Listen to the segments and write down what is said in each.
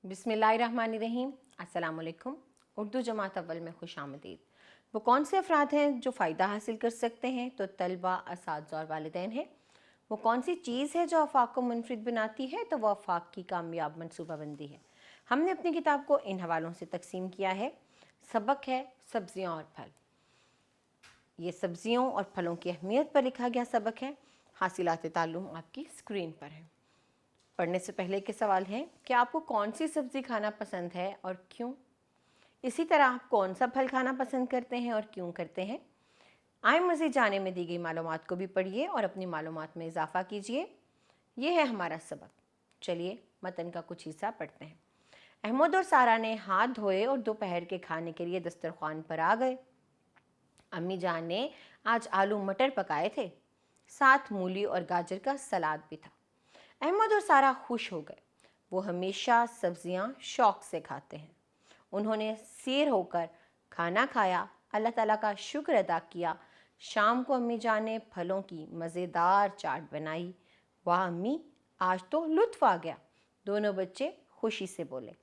बिस्मिल्लाहिर्रहमानिर्रहीम। अस्सलाम वालेकुम। उर्दू जमात अव्वल में खुश आमदीद। वो कौन से अफराद हैं जो फ़ायदा हासिल कर सकते हैं? तो तलबा, असातिज़ा और वालिदैन हैं। वो कौन सी चीज़ है जो आफाक को मुनफरिद बनाती है? तो वह आफाक की कामयाब मनसूबाबंदी है। हमने अपनी किताब को इन हवालों से तकसीम किया है। सबक है सब्ज़ियाँ और फल। ये सब्ज़ियों और फलों की अहमियत पर लिखा गया सबक है। हासिलात ताल्लुम आपकी स्क्रीन पर है। पढ़ने से पहले के सवाल हैं कि आपको कौन सी सब्ज़ी खाना पसंद है और क्यों? इसी तरह आप कौन सा फल खाना पसंद करते हैं और क्यों करते हैं? आए मज़ीद जाने में दी गई मालूमात को भी पढ़िए और अपनी मालूमात में इजाफ़ा कीजिए। ये है हमारा सबक। चलिए मतन का कुछ हिस्सा पढ़ते हैं। अहमद और सारा ने हाथ धोए और दोपहर के खाने के लिए दस्तरखान पर आ गए। अम्मी जान ने आज आलू मटर पकाए थे, साथ मूली और गाजर का सलाद भी था। अहमद और सारा खुश हो गए। वो हमेशा सब्जियां शौक़ से खाते हैं। उन्होंने सैर होकर खाना खाया, अल्लाह ताला का शुक्र अदा किया। शाम को अम्मी जान ने फलों की मज़ेदार चाट बनाई। वाह अम्मी, आज तो लुत्फ़ आ गया। दोनों बच्चे खुशी से बोले।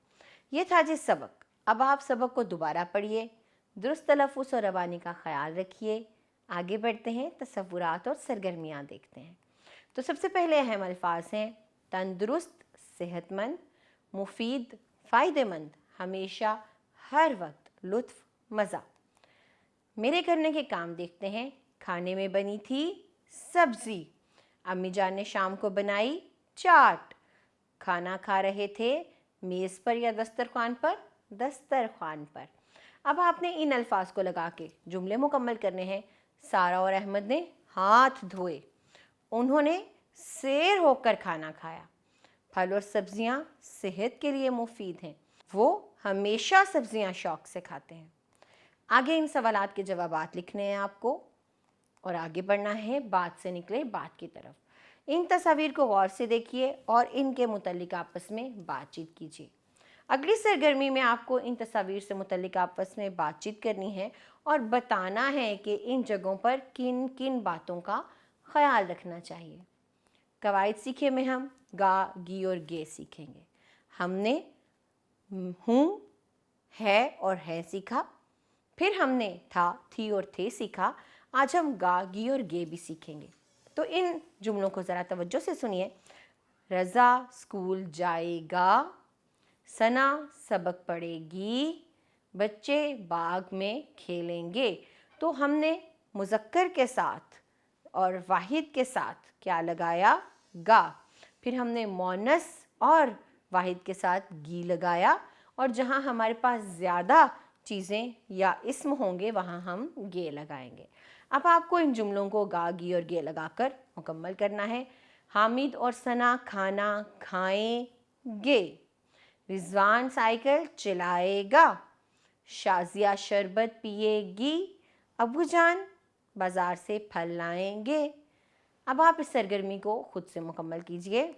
ये था जी सबक। अब आप सबक को दोबारा पढ़िए, दुरुस्त तलफ़्फ़ुज़ और रवानी का ख्याल रखिए। आगे बढ़ते हैं, तसव्वुरात और सरगर्मियाँ देखते हैं। तो सबसे पहले अहम अल्फाज हैं तंदुरुस्त, सेहतमंद, मुफीद, फ़ायदेमंद, हमेशा, हर वक्त, लुत्फ़, मज़ा। मेरे करने के काम देखते हैं। खाने में बनी थी सब्ज़ी। अम्मी जान ने शाम को बनाई चाट। खाना खा रहे थे मेज़ पर या दस्तरखान पर? दस्तरखान पर। अब आपने इन अल्फाज को लगा के जुमले मुकम्मल करने हैं। सारा और अहमद ने हाथ धोए। उन्होंने सैर होकर खाना खाया। फल और सब्जियां सेहत के लिए मुफीद हैं। वो हमेशा सब्जियां शौक़ से खाते हैं। आगे इन सवालात के जवाबात लिखने हैं आपको और आगे बढ़ना है बात से निकले बात की तरफ। इन तस्वीर को गौर से देखिए और इनके मुतल्लिक आपस में बातचीत कीजिए। अगली सरगर्मी में आपको इन तस्वीर से मुतल्लिक आपस में बातचीत करनी है और बताना है कि इन जगहों पर किन किन बातों का ख्याल रखना चाहिए। कवायद सीखे में हम गा, गी और गे सीखेंगे। हमने हूँ, है और है सीखा। फिर हमने था, थी और थे सीखा। आज हम गा, गी और गे भी सीखेंगे। तो इन जुमलों को ज़रा तवज्जो से सुनिए। रज़ा स्कूल जाएगा, सना सबक पढ़ेगी, बच्चे बाग में खेलेंगे। तो हमने मुज़क्कर के साथ और वाहिद के साथ क्या लगाया? गा। फिर हमने मोनस और वाहिद के साथ गी लगाया और जहाँ हमारे पास ज़्यादा चीज़ें या इस्म होंगे वहाँ हम गे लगाएंगे। अब आपको इन जुमलों को गा, गी और गे लगाकर मुकम्मल करना है। हामिद और सना खाना खाएंगे। रिजवान साइकिल चलाएगा। शाजिया शरबत पिएगी। अबू जान बाज़ार से फल लाएंगे। अब आप इस सरगर्मी को खुद से मुकम्मल कीजिए।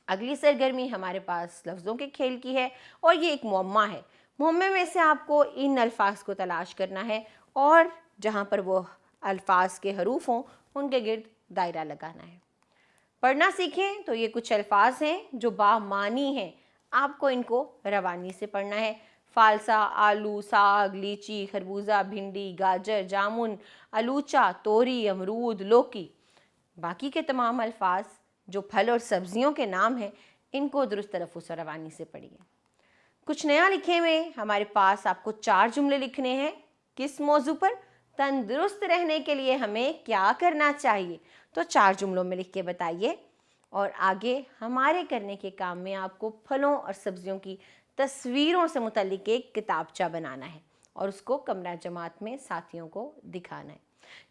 अगली सरगर्मी हमारे पास लफ्ज़ों के खेल की है और ये एक मुअम्मा है। मुअम्मे में से आपको इन अल्फाज को तलाश करना है और जहाँ पर वो अल्फाज के हरूफ हों उनके गिर्द दायरा लगाना है। पढ़ना सीखें तो ये कुछ अल्फाज हैं जो बामानी हैं। आपको इनको रवानी से पढ़ना है। फालसा, आलू, साग, लीची, खरबूजा, भिंडी, गाजर, जामुन, अलूचा, तोरी, अमरूद, लौकी। बाकी के तमाम अल्फाज जो फल और सब्जियों के नाम हैं इनको दुरुस्त तलफ़्फ़ुज़ और रवानी से पढ़िए। कुछ नया लिखे में हमारे पास आपको 4 जुमले लिखने हैं। किस मौजू पर? तंदुरुस्त रहने के लिए हमें क्या करना चाहिए? तो 4 जुमलों में लिख के बताइए। और आगे हमारे करने के काम में आपको फलों और सब्जियों की तस्वीरों से मुतल्लिक एक किताबचा बनाना है और उसको कमरा जमात में साथियों को दिखाना है।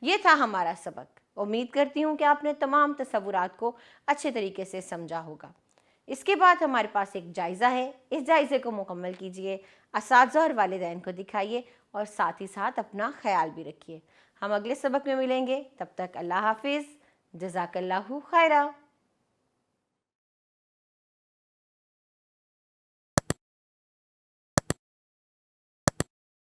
ये था हमारा सबक। उम्मीद करती हूँ कि आपने तमाम तस्वुरात को अच्छे तरीके से समझा होगा। इसके बाद हमारे पास एक जायज़ा है। इस जायज़े को मुकम्मल कीजिए, असातिज़ा और वालिदैन को दिखाइए और साथ ही साथ अपना ख्याल भी रखिए। हम अगले सबक में मिलेंगे। तब तक अल्लाह हाफिज़। जज़ाकल्लाहु खैरा।